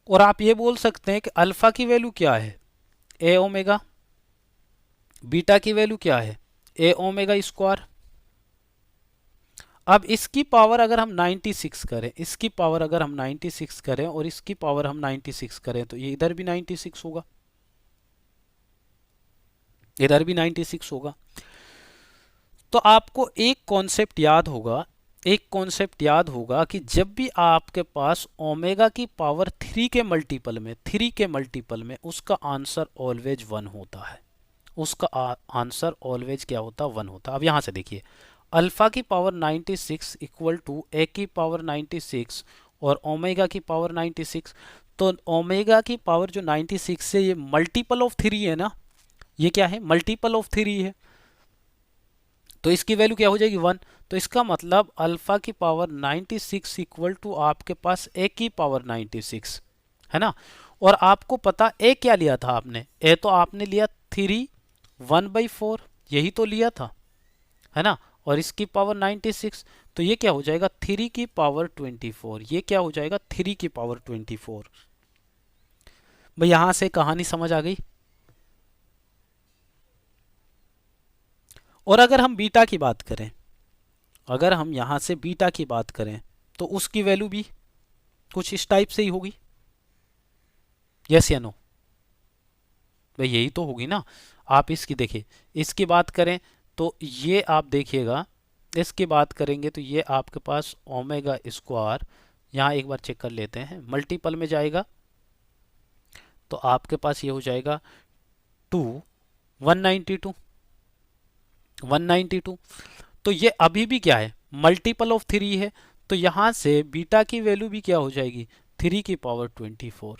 और आप ये बोल सकते हैं कि अल्फा की वैल्यू क्या है ए ओमेगा, बीटा की वैल्यू क्या है ए ओमेगा स्क्वायर। अब इसकी पावर अगर हम 96 करें, इसकी पावर अगर हम 96 करें और इसकी पावर हम 96 करें तो ये इधर भी 96 होगा, इधर भी 96 होगा। तो आपको एक कॉन्सेप्ट याद होगा, एक कॉन्सेप्ट याद होगा कि जब भी आपके पास ओमेगा की पावर 3 के मल्टीपल में, 3 के मल्टीपल में उसका आंसर ऑलवेज 1 होता है, उसका आंसर ऑलवेज क्या होता है 1 होता है। अब यहां से देखिए अल्फा की पावर 96 इक्वल टू ए की पावर 96 और ओमेगा की पावर 96, तो ओमेगा की पावर जो 96 से ये मल्टीपल ऑफ 3 है ना, ये क्या है मल्टीपल ऑफ 3 है, तो इसकी वैल्यू क्या हो जाएगी 1। तो इसका मतलब अल्फा की पावर 96 इक्वल टू आपके पास ए की पावर 96, है ना। और आपको पता ए क्या लिया था आपने, ए तो आपने लिया 3 1/4, यही तो लिया था, है ना। और इसकी पावर 96, तो ये क्या हो जाएगा 3 की पावर 24, ये क्या हो जाएगा 3 की पावर 24। भाई यहां से कहानी समझ आ गई। और अगर हम बीटा की बात करें, अगर हम यहां से बीटा की बात करें तो उसकी वैल्यू भी कुछ इस टाइप से ही होगी, यस या नो? भाई यही तो होगी ना। आप इसकी देखिए, इसकी बात करें तो ये आप देखिएगा, इसकी बात करेंगे तो ये आपके पास ओमेगा स्क्वायर, यहाँ एक बार चेक कर लेते हैं, मल्टीपल में जाएगा तो आपके पास ये हो जाएगा 192, 192। तो ये अभी भी क्या है, मल्टीपल ऑफ 3 है, तो यहां से बीटा की वैल्यू भी क्या हो जाएगी 3 की पावर 24।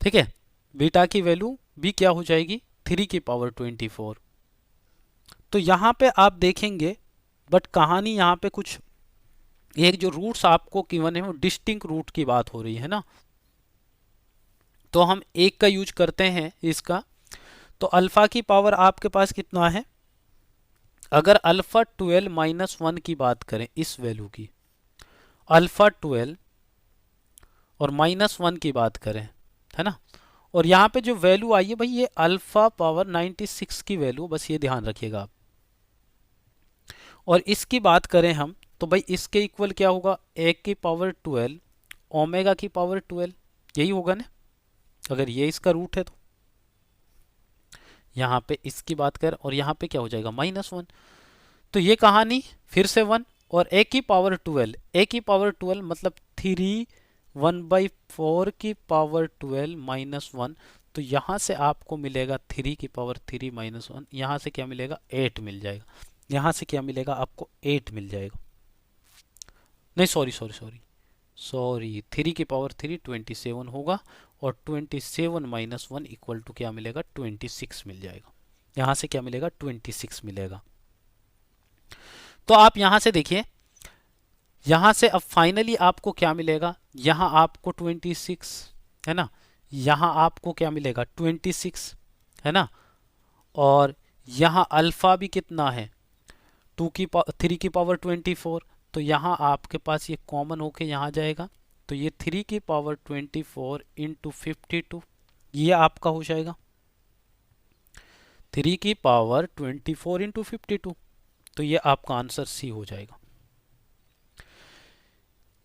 ठीक है, बीटा की वैल्यू भी क्या हो जाएगी 3 की पावर 24। तो यहां पे आप देखेंगे, बट कहानी यहां पे कुछ, एक जो रूट्स आपको गिवन है वो डिस्टिंक्ट रूट की बात हो रही है ना, तो हम एक का यूज करते हैं इसका। तो अल्फा की पावर आपके पास कितना है, अगर अल्फा 12 -1 की बात करें, इस वैल्यू की अल्फा 12 और -1 की बात करें, है ना, और यहाँ पे जो वैल्यू आई है भाई ये अल्फा पावर 96 की वैल्यू, बस ये ध्यान रखिएगा आप। और इसकी बात करें हम तो भाई इसके इक्वल क्या होगा, ए की पावर 12 ओमेगा की पावर 12, यही होगा ना, अगर ये इसका रूट है तो। यहाँ पे इसकी बात कर और यहाँ पे क्या हो जाएगा -1, तो ये कहानी फिर से 1, और ए की पावर 12, ए की पावर 12 मतलब 3 1/4 की पावर 12 -1, तो यहाँ से आपको मिलेगा 3 की पावर 3 -1, यहाँ से क्या मिलेगा 8 मिल जाएगा, यहाँ से क्या मिलेगा आपको 8 मिल जाएगा, नहीं सॉरी सॉरी सॉरी सॉरी 3 की पावर 3 27 होगा, और 27 -1 इक्वल टू क्या मिलेगा 26 मिल जाएगा, यहाँ से क्या मिलेगा 26 मिलेगा। तो आप यहाँ से देखिए, यहाँ से अब फाइनली आपको क्या मिलेगा, यहाँ आपको 26 है ना, यहाँ आपको क्या मिलेगा 26 है ना, और यहाँ अल्फा भी कितना है 3 की पावर 24, तो यहाँ आपके पास ये कॉमन होके यहाँ जाएगा, तो ये 3 की पावर 24 इंटू 52, ये आपका हो जाएगा 3 की पावर 24 इंटू 52, तो ये आपका आंसर सी हो जाएगा।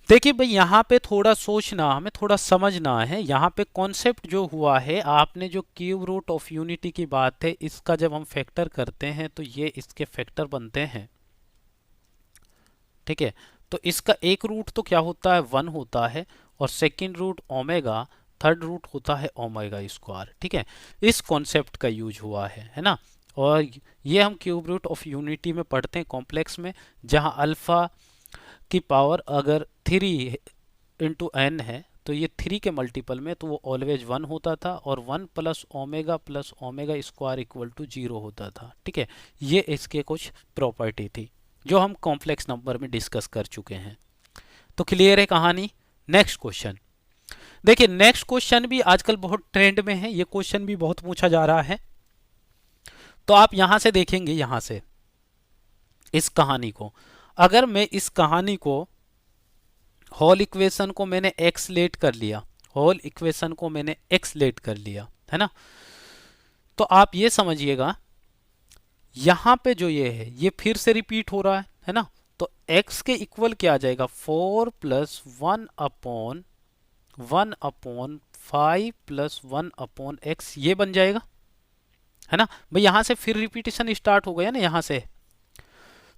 देखिए भाई यहाँ पे थोड़ा सोचना, हमें थोड़ा समझना है, यहाँ पे कॉन्सेप्ट जो हुआ है, आपने जो क्यूब रूट ऑफ यूनिटी की बात है, इसका जब हम फैक्टर करते हैं तो ये इसके फैक्टर बनते हैं। ठीक है, तो इसका एक रूट तो क्या होता है 1 होता है, और second root omega, third root होता है ओमेगा स्क्वायर। ठीक है, इस कॉन्सेप्ट का यूज हुआ है ना, और ये हम क्यूब रूट ऑफ यूनिटी में पढ़ते हैं कॉम्प्लेक्स में, जहाँ अल्फा की पावर अगर 3 इंटू एन है तो ये 3 के मल्टीपल में तो वो ऑलवेज 1 होता था, और 1 plus omega square equal to 0 होता था। ठीक है, ये इसके कुछ प्रॉपर्टी थी जो हम कॉम्प्लेक्स नंबर में डिस्कस कर चुके हैं। तो क्लियर है कहानी। नेक्स्ट क्वेश्चन देखिए, नेक्स्ट क्वेश्चन भी आजकल बहुत ट्रेंड में है, ये क्वेश्चन भी बहुत पूछा जा रहा है। तो आप यहां से देखेंगे, यहां से इस कहानी को, अगर मैं इस कहानी को होल इक्वेशन को मैंने एक्स लेट कर लिया, होल इक्वेशन को मैंने एक्स लेट कर लिया है ना, तो आप ये समझिएगा यहां पे जो ये है ये फिर से रिपीट हो रहा है ना, तो x के इक्वल क्या आ जाएगा 4 प्लस 1/5 प्लस 1/x, ये बन जाएगा है ना भाई। यहां से फिर रिपीटेशन स्टार्ट हो गया ना यहां से,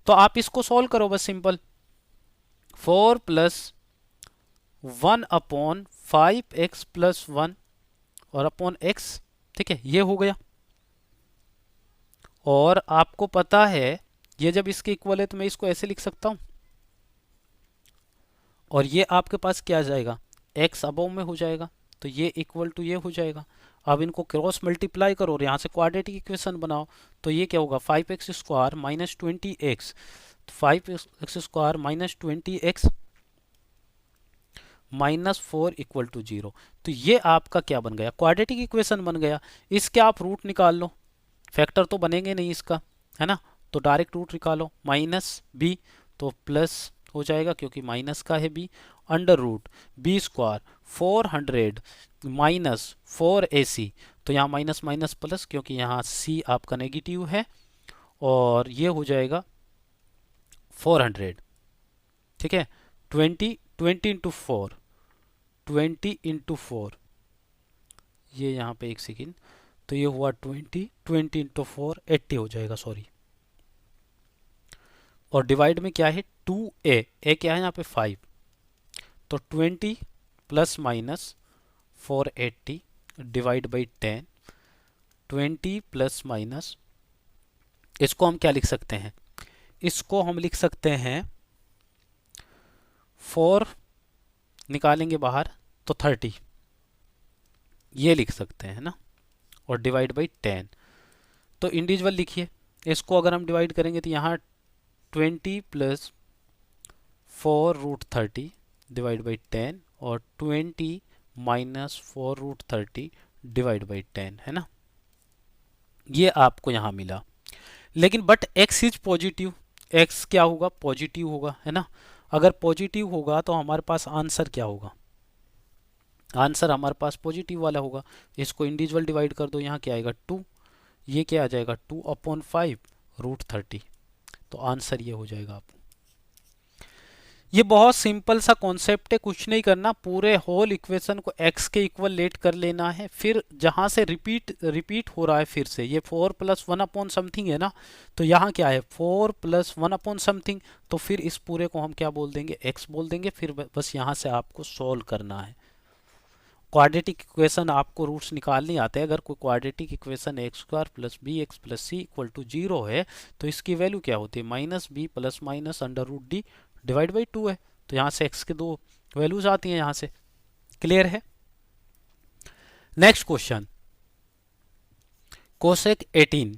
तो आप इसको सॉल्व करो बस सिंपल, 4 प्लस 1/5x प्लस 1 और अपॉन x। ठीक है, ये हो गया, और आपको पता है ये जब इसके इक्वल है तो मैं इसको ऐसे लिख सकता हूं, और ये आपके पास क्या आ जाएगा x अबव में हो जाएगा, तो ये इक्वल टू ये हो जाएगा। अब इनको क्रॉस मल्टीप्लाई करो और यहाँ से क्वाड्रेटिक इक्वेशन बनाओ, तो ये क्या होगा 5x square minus 20x, 5x square minus 20x -4 equal to 0, तो ये आपका क्या बन गया क्वाड्रेटिक इक्वेशन बन गया। इसके आप रूट निकाल लो, फैक्टर तो बनेंगे नहीं इसका है ना, तो डायरेक्ट रूट निकालो, माइनस बी तो प्लस हो जाएगा क्योंकि माइनस का है b, under root b square 400 minus 4ac, तो यहाँ माइनस माइनस प्लस क्योंकि यहाँ c आपका नेगेटिव है, और ये हो जाएगा 400, ठीक है। 20 इंटू 4, 20 इंटू 4, ये यहाँ पे एक सेकेंड, तो ये हुआ 20 इंटू 4 80 हो जाएगा, सॉरी। और डिवाइड में क्या है 2a, ए क्या है यहाँ पे 5, तो 20 plus minus 480 divide by 10, 20 plus minus, इसको हम क्या लिख सकते हैं, इसको हम लिख सकते हैं 4 निकालेंगे बाहर तो 30, ये लिख सकते हैं ना, और डिवाइड बाई 10, तो इंडिविजुअल लिखिए। इसको अगर हम डिवाइड करेंगे तो यहाँ 20 प्लस 4 रूट 30 डिवाइड बाई 10 और 20 माइनस 4 रूट 30 डिवाइड बाई 10, है ना, ये आपको यहाँ मिला। लेकिन but x is positive, x क्या होगा, पॉजिटिव होगा, है ना। अगर पॉजिटिव होगा तो हमारे पास आंसर क्या होगा, आंसर हमारे पास पॉजिटिव वाला होगा। इसको इंडिविजुअल डिवाइड कर दो, यहाँ क्या आएगा 2, ये क्या आ जाएगा 2/5 रूट 30, तो आंसर ये हो जाएगा आपको। ये बहुत सिंपल सा कॉन्सेप्ट है, कुछ नहीं करना, पूरे होल इक्वेशन को x के इक्वल लेट कर लेना है, फिर जहां से रिपीट हो रहा है फिर से, ये 4 प्लस 1 अपॉन समथिंग है ना, तो यहाँ क्या है 4 प्लस 1 अपॉन समथिंग, तो फिर इस पूरे को हम क्या बोल देंगे, x बोल देंगे, फिर बस यहाँ से आपको सॉल्व करना है। क्वाड्रेटिक इक्वेशन आपको रूट्स निकालने आते हैं। अगर कोई quadratic equation x square plus b x plus c equal to 0 है तो इसकी वैल्यू क्या होती है, minus b plus minus under root D divide by 2 है, तो यहाँ से x के दो वैल्यूज आती हैं यहाँ से। क्लियर है। Next question, cosec 18।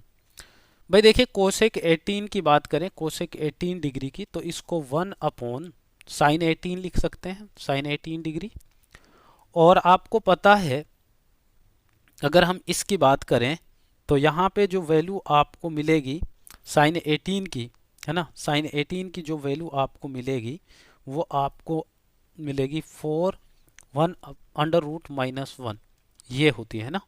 भाई देखिए कोसेक 18 की बात करें, कोसेक 18 डिग्री की, तो इसको 1 अपॉन साइन 18 लिख सकते हैं, साइन 18 डिग्री। और आपको पता है अगर हम इसकी बात करें तो यहाँ पे जो वैल्यू आपको मिलेगी साइन 18 की, है ना, साइन 18 की जो वैल्यू आपको मिलेगी वो आपको मिलेगी 1 अंडर रूट माइनस 1, ये होती है ना।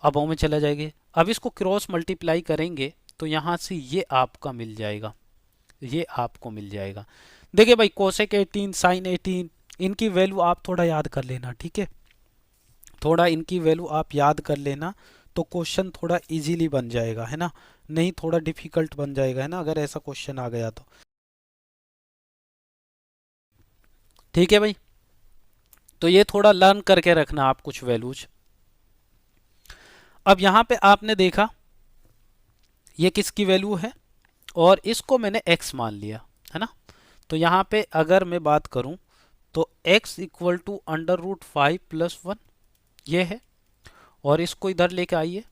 अब में चला जाएंगे, अब इसको क्रॉस मल्टीप्लाई करेंगे तो यहाँ से ये आपका मिल जाएगा, ये आपको मिल जाएगा। देखिए भाई कोसेक 18 साइन 18 इनकी वैल्यू आप थोड़ा याद कर लेना, ठीक है, थोड़ा इनकी वैल्यू आप याद कर लेना तो क्वेश्चन थोड़ा इजीली बन जाएगा, है ना, नहीं थोड़ा डिफिकल्ट बन जाएगा, है ना, अगर ऐसा क्वेश्चन आ गया तो। ठीक है भाई, तो ये थोड़ा लर्न करके रखना आप कुछ वैल्यूज। अब यहां पे आपने देखा ये किसकी वैल्यू है और इसको मैंने x मान लिया, है ना, तो यहां पे अगर मैं बात करूं तो x equal to under root 5 plus 1 ये है, और इसको इधर लेके आइए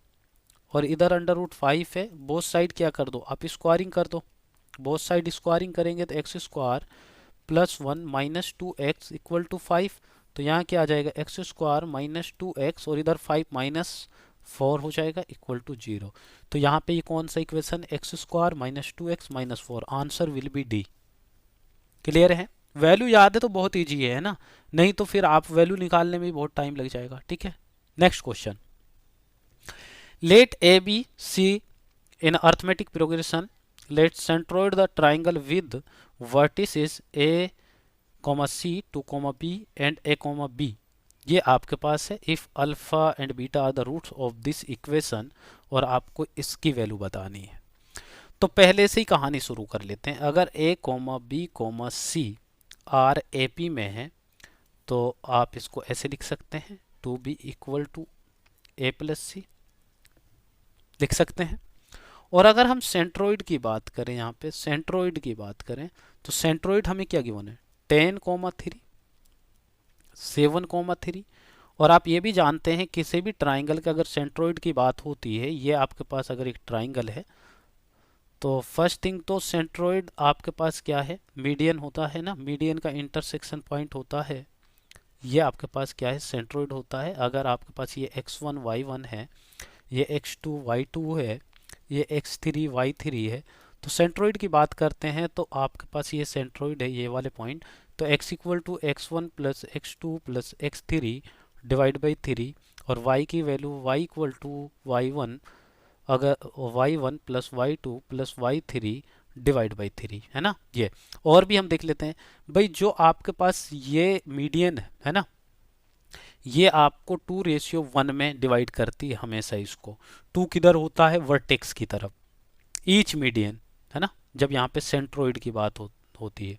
और इधर अंडर रूट 5 है, बोथ साइड क्या कर दो आप स्क्वायरिंग कर दो, बोथ साइड स्क्वायरिंग करेंगे तो x square plus 1 minus 2x equal to 5, तो यहाँ क्या आ जाएगा एक्स स्क्वायर माइनस 2x और इधर 5 माइनस 4 हो जाएगा इक्वल टू 0। तो यहाँ पे ये कौन सा equation, x square minus 2x minus 4, answer will be D. Clear है, वैल्यू याद है तो बहुत ईजी है ना, नहीं तो फिर आप वैल्यू निकालने में भी बहुत टाइम लग जाएगा। ठीक है, next question, let a b c in arithmetic progression, let centroid the triangle with vertices a c 2 b and a b, ये आपके पास है। If alpha and beta are the roots of this equation, और आपको इसकी value बतानी है। तो पहले से ही कहानी शुरू कर लेते हैं। अगर a b c आर ए पी में है तो आप इसको ऐसे लिख सकते हैं 2b equal to a plus C लिख सकते हैं। और अगर हम सेंट्रोइड की बात करें, यहाँ पे सेंट्रोइड की बात करें तो सेंट्रोइड हमें क्या गिवन है 10,3 7,3, और आप ये भी जानते हैं किसी भी ट्राइंगल का अगर सेंट्रोइड की बात होती है, ये आपके पास अगर एक ट्राइंगल है तो फर्स्ट थिंग तो सेंट्रोइड आपके पास क्या है, मीडियन होता है ना, मीडियन का इंटरसेक्शन पॉइंट होता है, ये आपके पास क्या है सेंट्रोइड होता है। अगर आपके पास ये x1 y1 है, ये x2 y2 है, ये x3 y3 है। तो सेंट्रोइड की बात करते हैं तो आपके पास ये सेंट्रोइड है, ये वाले पॉइंट। तो x equal to x1 plus x2 plus x3 divide by 3, और y की value y equal to y1, अगर y1 plus y2 plus y3 divide by 3 है ना। ये और भी हम देख लेते हैं भाई, जो आपके पास ये मीडियन है ना, ये आपको 2:1 में डिवाइड करती है हमेशा। इसको 2 किधर होता है, वर्टेक्स की तरफ, ईच मीडियन है ना, जब यहाँ पे सेंट्रोइड की बात होती है।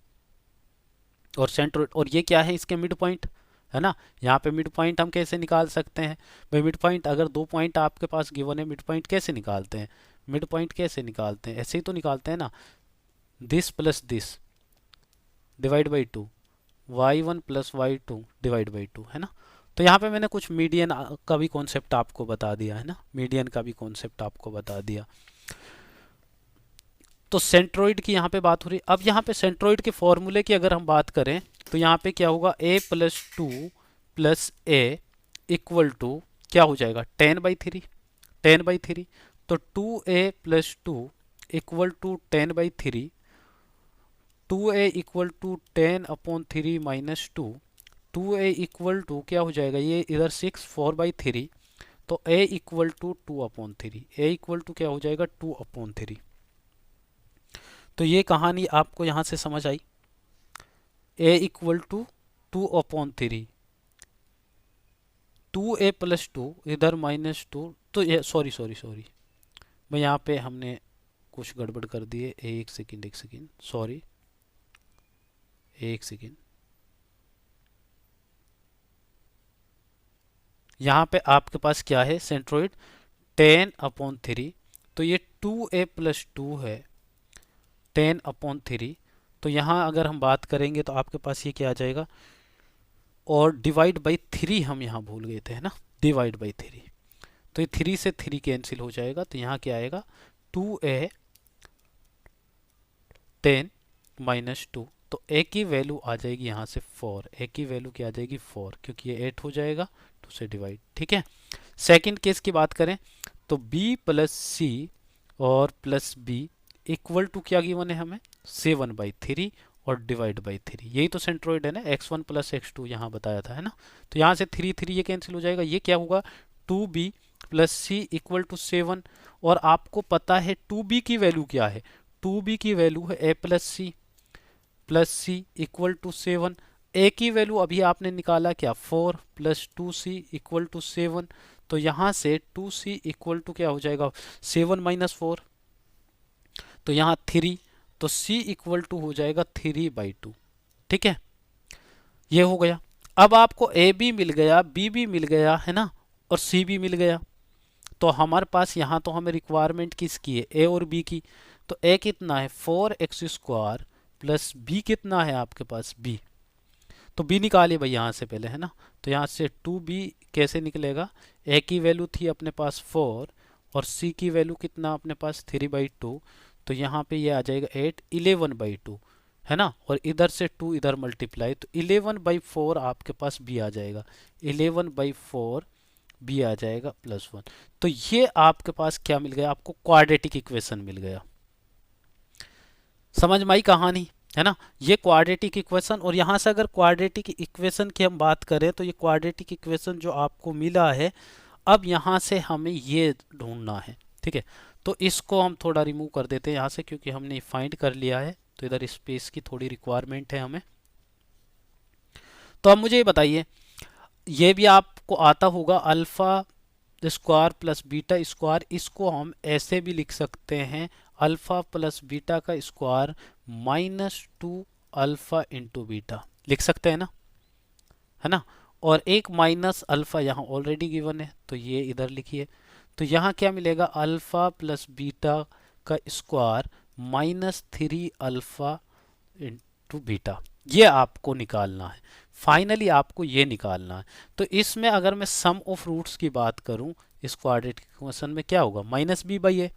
और सेंट्रोइड, और ये क्या है, इसके मिड पॉइंट है ना। यहाँ पे मिड पॉइंट हम कैसे निकाल सकते हैं भाई, मिड पॉइंट अगर 2 पॉइंट आपके पास गिवन है, मिड पॉइंट कैसे निकालते हैं, मिड पॉइंट कैसे निकालते हैं, ऐसे ही तो निकालते हैं ना, this plus this divide by 2, y1 plus y2 divide by 2 है ना। तो यहाँ पे मैंने कुछ मीडियन का भी कॉन्सेप्ट आपको बता दिया है ना, मीडियन का भी कॉन्सेप्ट आपको बता दिया। तो सेंट्रोइड की यहाँ पे बात हो रही। अब यहाँ पे सेंट्रोइड के फॉर्मूले की अगर हम बात करें तो यहाँ पे क्या होगा, a plus 2 plus a equal to क्या हो जाएगा, 10/3, 10/3। तो 2a plus 2 equal to 10/3, 2a equal to 10/3 minus 2, 2a equal to क्या हो जाएगा, ये इधर 6, 4/3। तो a equal to 2/3, a equal to क्या हो जाएगा, 2/3। तो ये कहानी आपको यहाँ से समझ आई, a equal to 2/3, 2a plus 2 इधर माइनस 2। तो ये सॉरी सॉरी सॉरी भाई, यहाँ पे हमने कुछ गड़बड़ कर दी है, एक सेकंड सॉरी, एक सेकंड। यहाँ पे आपके पास क्या है, सेंट्रोइड 10/3। तो ये 2a प्लस 2 है 10/3। तो यहाँ अगर हम बात करेंगे तो आपके पास ये क्या आ जाएगा, और डिवाइड बाई 3 हम यहाँ भूल गए थे है ना, डिवाइड बाई 3। तो ये 3 से 3 कैंसिल हो जाएगा। तो यहाँ क्या आएगा, 2a 10 माइनस 2। तो a की वैल्यू आ जाएगी यहाँ से 4, a की वैल्यू क्या आ जाएगी 4, क्योंकि ये 8 हो जाएगा 2 से डिवाइड। ठीक है। सेकंड केस की बात करें तो b प्लस सी और प्लस b इक्वल टू क्या गिवन है हमें, 7/3 और डिवाइड बाई 3। यही तो सेंट्रोइड है ना, x1 प्लस x2 यहाँ बताया था है ना। तो यहाँ से 3 3 ये कैंसिल हो जाएगा, ये क्या होगा, 2b plus c equal to 7। और आपको पता है 2b की वैल्यू क्या है, 2b की वैल्यू है a plus c equal to 7। a की वैल्यू अभी आपने निकाला क्या, 4 प्लस 2c इक्वल टू 7। तो यहाँ से 2c इक्वल टू क्या हो जाएगा, 7 माइनस 4, तो यहाँ 3। तो c इक्वल टू हो जाएगा 3/2। ठीक है, ये हो गया। अब आपको a भी मिल गया, b भी मिल गया है ना, और c भी मिल गया। तो हमारे पास यहाँ तो हमें रिक्वायरमेंट किसकी है, a और b की। तो a कितना है, 4x² प्लस b कितना है आपके पास, b। तो b निकालिए भाई यहाँ से पहले है ना। तो यहाँ से 2b कैसे निकलेगा, a की वैल्यू थी अपने पास 4 और c की वैल्यू कितना अपने पास 3/2। तो यहाँ पे ये आ जाएगा 8, 11/2 है ना। और इधर से 2 इधर मल्टीप्लाई, तो 11/4 आपके पास b आ जाएगा, 11/4 b आ जाएगा प्लस 1। तो ये आपके पास क्या मिल गया, आपको क्वाड्रेटिक इक्वेशन मिल गया। समझ में आई कहानी है ना, ये क्वाड्रेटिक इक्वेशन। और यहाँ से अगर क्वाड्रेटिक इक्वेशन की हम बात करें तो ये क्वाड्रेटिक इक्वेशन जो आपको मिला है, अब यहाँ से हमें ये ढूंढना है। ठीक है, तो इसको हम थोड़ा रिमूव कर देते हैं यहाँ से, क्योंकि हमने फाइंड कर लिया है। तो इधर स्पेस की थोड़ी रिक्वायरमेंट है हमें। तो अब मुझे ये बताइए, ये भी आपको आता होगा, alpha square plus beta square, इसको हम ऐसे भी लिख सकते हैं, अल्फा प्लस बीटा का स्क्वायर -2 अल्फा इंटू बीटा, लिख सकते हैं ना, है ना। और एक माइनस अल्फा यहाँ ऑलरेडी गिवन है, तो ये इधर लिखिए। तो यहाँ क्या मिलेगा, अल्फा प्लस बीटा का स्क्वायर -3 अल्फा इंटू बीटा, ये आपको निकालना है। फाइनली आपको ये निकालना है। तो इसमें अगर मैं सम ऑफ रूट्स की बात करूं, इस क्वाड्रेटिक इक्वेशन में क्या होगा, -b/a,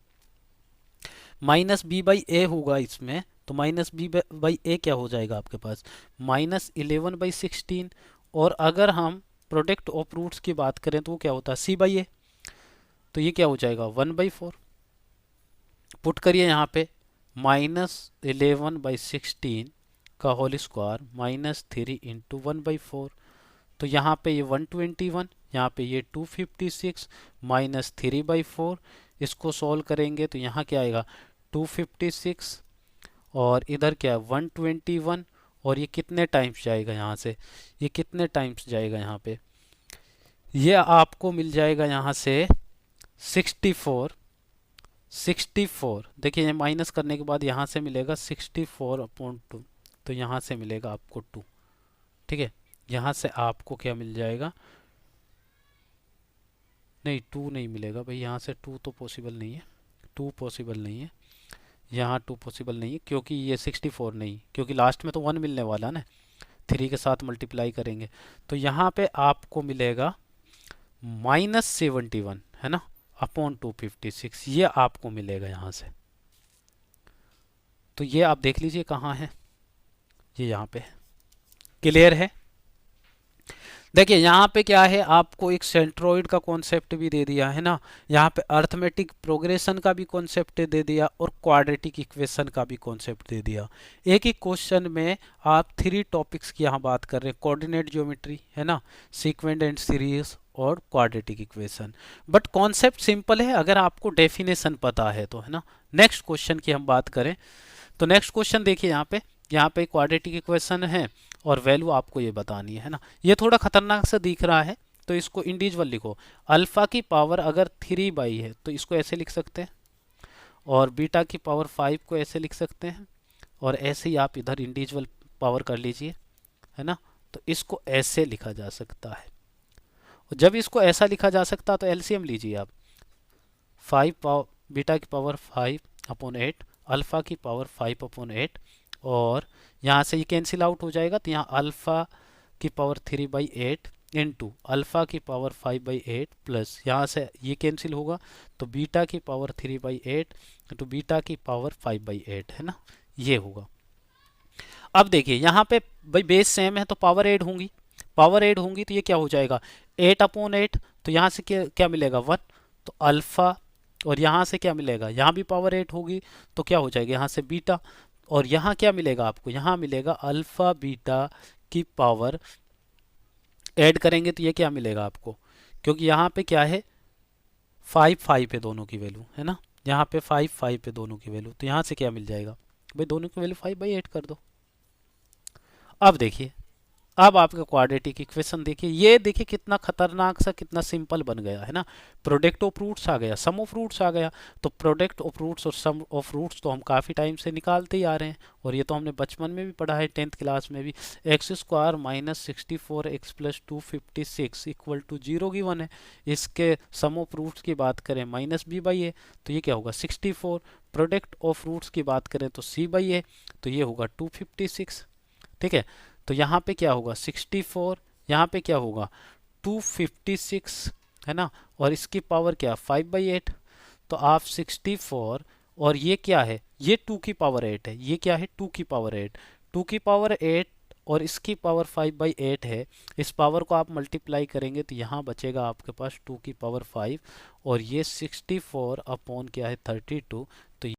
-b/a होगा इसमें। तो -b/a क्या हो जाएगा आपके पास, -11/16। और अगर हम प्रोडक्ट ऑफ रूट्स की बात करें तो वो क्या होता है, c/a। तो ये क्या हो जाएगा, 1/4। पुट करिए यहाँ पे -11/16 का होल स्क्वायर -3 इंटू 1/4। तो यहाँ पे ये 121, यहाँ पे ये 256 -3/4। इसको सॉल्व करेंगे तो यहाँ क्या आएगा 256 और इधर क्या है 121। और ये कितने टाइम्स जाएगा यहाँ से, ये कितने टाइम्स जाएगा यहाँ पे, ये आपको मिल जाएगा यहाँ से 64। 64 देखिए, ये माइनस करने के बाद यहाँ से मिलेगा 64/2, तो यहाँ से मिलेगा आपको 2। ठीक है, यहाँ से आपको क्या मिल जाएगा, नहीं 2 नहीं मिलेगा भाई, यहाँ से 2 तो पॉसिबल नहीं है, 2 पॉसिबल नहीं है, यहाँ 2 पॉसिबल नहीं है क्योंकि ये 64 नहीं, क्योंकि लास्ट में तो 1 मिलने वाला ना, 3 के साथ मल्टीप्लाई करेंगे। तो यहाँ पे आपको मिलेगा -71 है ना अपॉन 256, ये आपको मिलेगा यहाँ से। तो ये आप देख लीजिए कहाँ है, ये यहाँ पे है। क्लियर है। देखिए यहाँ पे क्या है, आपको एक सेंट्रोइड का कॉन्सेप्ट भी दे दिया है ना, यहाँ पे अर्थमेटिक प्रोग्रेशन का भी कॉन्सेप्ट दे दिया और क्वाड्रेटिक इक्वेशन का भी कॉन्सेप्ट दे दिया। एक ही क्वेश्चन में आप 3 टॉपिक्स की यहाँ बात कर रहे हैं, कोऑर्डिनेट ज्योमेट्री है ना, सीक्वेंट एंड सीरीज और quadratic equation. But concept simple है अगर आपको डेफिनेशन पता है तो, है ना। नेक्स्ट क्वेश्चन की हम बात करें तो नेक्स्ट क्वेश्चन देखिए यहाँ पे क्वाड्रेटिक इक्वेशन है और वैल्यू आपको ये बतानी है ना। ये थोड़ा खतरनाक सा दिख रहा है तो इसको इंडिविजुअल लिखो। अल्फा की पावर अगर 3/, है तो इसको ऐसे लिख सकते हैं, और बीटा की पावर 5 को ऐसे लिख सकते हैं, और ऐसे ही आप इधर इंडिविजुअल पावर कर लीजिए, है ना। तो इसको ऐसे लिखा जा सकता है, और जब इसको ऐसा लिखा जा सकता है तो एलसीएम लीजिए आप। 5 बीटा की पावर 5/8, अल्फा की पावर 5/8, और यहाँ से ये कैंसिल आउट हो जाएगा, तो यहाँ अल्फा की पावर 3/8 इंटू अल्फा की पावर 5/8 प्लस यहाँ से ये कैंसिल होगा, तो बीटा की पावर 3/8 इंटू बीटा की पावर 5/8 है ना, ये होगा। अब देखिए यहाँ पे भाई बेस सेम है तो पावर ऐड होंगी, पावर ऐड होंगी तो ये क्या हो जाएगा 8/8, तो यहाँ से क्या क्या मिलेगा 1, तो अल्फा, और यहाँ से क्या मिलेगा, यहाँ भी पावर 8 होगी तो क्या हो जाएगा यहाँ से बीटा, और यहाँ क्या मिलेगा आपको, यहाँ मिलेगा अल्फा बीटा की पावर ऐड करेंगे तो ये क्या मिलेगा आपको, क्योंकि यहाँ पे क्या है 5 पे दोनों की वैल्यू है ना, यहाँ पे 5 पे दोनों की वैल्यू, तो यहाँ से क्या मिल जाएगा भाई दोनों की वैल्यू 5/8 कर दो। अब देखिए, अब आपका क्वाड्रेटिक इक्वेशन देखिए, ये देखिए कितना खतरनाक सा, कितना सिंपल बन गया है ना। प्रोडक्ट ऑफ रूट्स आ गया, सम ऑफ रूट्स आ गया, तो प्रोडक्ट ऑफ रूट्स और सम ऑफ रूट्स तो हम काफ़ी टाइम से निकालते ही आ रहे हैं, और ये तो हमने बचपन में भी पढ़ा है 10th क्लास में भी। x² - 64x + 256 = 0 गिवन है। इसके सम ऑफ रूट्स की बात करें -b/a, तो ये क्या होगा 64। प्रोडक्ट ऑफ रूट्स की बात करें तो c/a, तो ये होगा 256। ठीक है, तो यहाँ पे क्या होगा 64, यहाँ पे क्या होगा 256 है ना, और इसकी पावर क्या 5/8, तो आप 64, और ये क्या है ये 2 की पावर 8 है, ये क्या है 2 की पावर 8, 2 की पावर 8 और इसकी पावर 5/8 है। इस पावर को आप मल्टीप्लाई करेंगे तो यहाँ बचेगा आपके पास 2 की पावर 5, और ये 64 अपॉन क्या है 32,